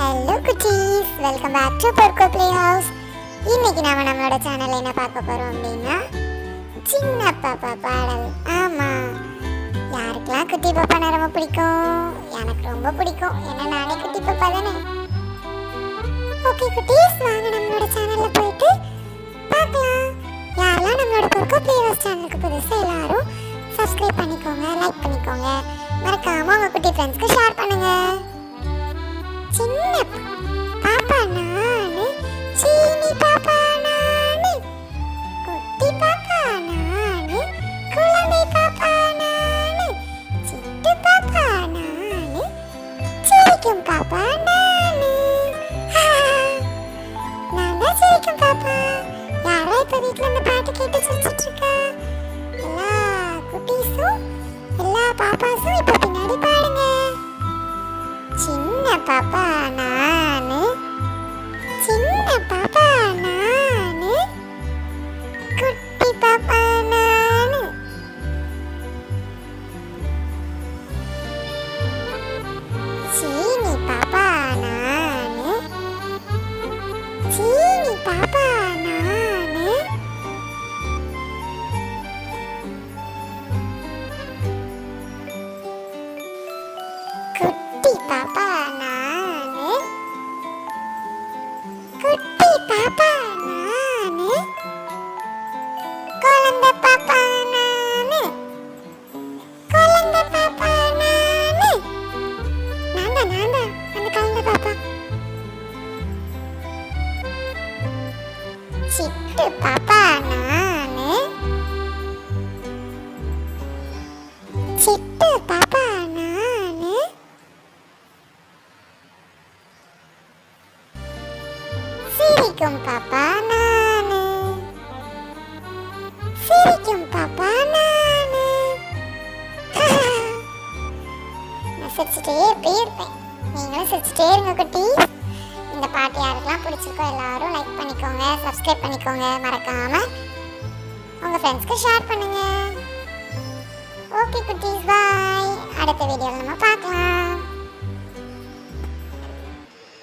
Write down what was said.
Hello குட்டீஸ், welcome back to பொர்க்கோ play house. இன்னைக்கு நாம நம்மளோட சேனல்ல என்ன பார்க்க போறோம் அப்படின்னா சின்ன பாப்பா பாடல். ஆமா, யாருக்கெல்லாம் குட்டி பாப்பானா ரொம்ப பிடிக்கும்? எனக்கு ரொம்ப பிடிக்கும். ஏன்னா நானே குட்டி பாப்பா தானே. ஓகே குட்டீஸ், வாங்க நம்மளோட சேனல்ல போயிட்டு பார்க்கலாம். யாரெல்லாம் நம்மளோட பொர்க்கோ ப்ளே ஹவுஸ் சேனலுக்கு புதுசா எல்லாரும் சப்ஸ்கிரைப் பண்ணிக்கோங்க, லைக் பண்ணிக்கோங்க, மறக்காம உங்க குட்டி ஃப்ரெண்ட்ஸ்க்கு ஷேர் பண்ணுங்க. சின்ன பாப்பா நானு, சீனி பாப்பா நானு, குட்டி பாப்பா நானு, குழந்தை பாப்பா நானு, சிட்டு பாப்பா நானு, சிரிக்கும் பாப்பா நானு. நான் தான் சிரிக்கும் பாப்பா. யாரோ இப்ப வீட்டுல இந்த பாட்டு கேட்டு சிரிச்சிட்டு இருக்கா? எல்லா குட்டீஸும் எல்லா பாப்பாஸும் இப்ப பின்னாடி பாடுங்க. சின்ன பாப்பா நானு, சின்ன பாப்பா நானு, குட்டி பாப்பா நானு. சீனி பாப்பா நானு, சீனி பாப்பா நானு, குட்டி பாப்பா நானு, குட்டி பாப்பா நானு, குழந்தை பாப்பா நானு, குழந்தை பாப்பா நானு. நான்தான் அந்த குழந்தை பாப்பா. சிட்டு பாப்பா நானு, சிட்டு பாப்பா நானு, சிரிக்கும் பாப்பா நானு, சிரிக்கும் பாப்பா நானு. நான் சிரிச்சுட்டே இருப்பேன். நீங்களும் சிரிச்சுட்டே இருங்க குட்டி. இந்த பாட்டு யாருக்கெல்லாம் பிடிச்சிருக்கோ எல்லாரும் லைக் பண்ணிக்கோங்க, சப்ஸ்கிரைப் பண்ணிக்கோங்க, மறக்காம உங்க ஃப்ரெண்ட்ஸ்க்கு ஷேர் பண்ணுங்க. ஓகே குட்டீஸ், பாய். அடுத்த வீடியோவில் நம்ம பார்க்கலாம்.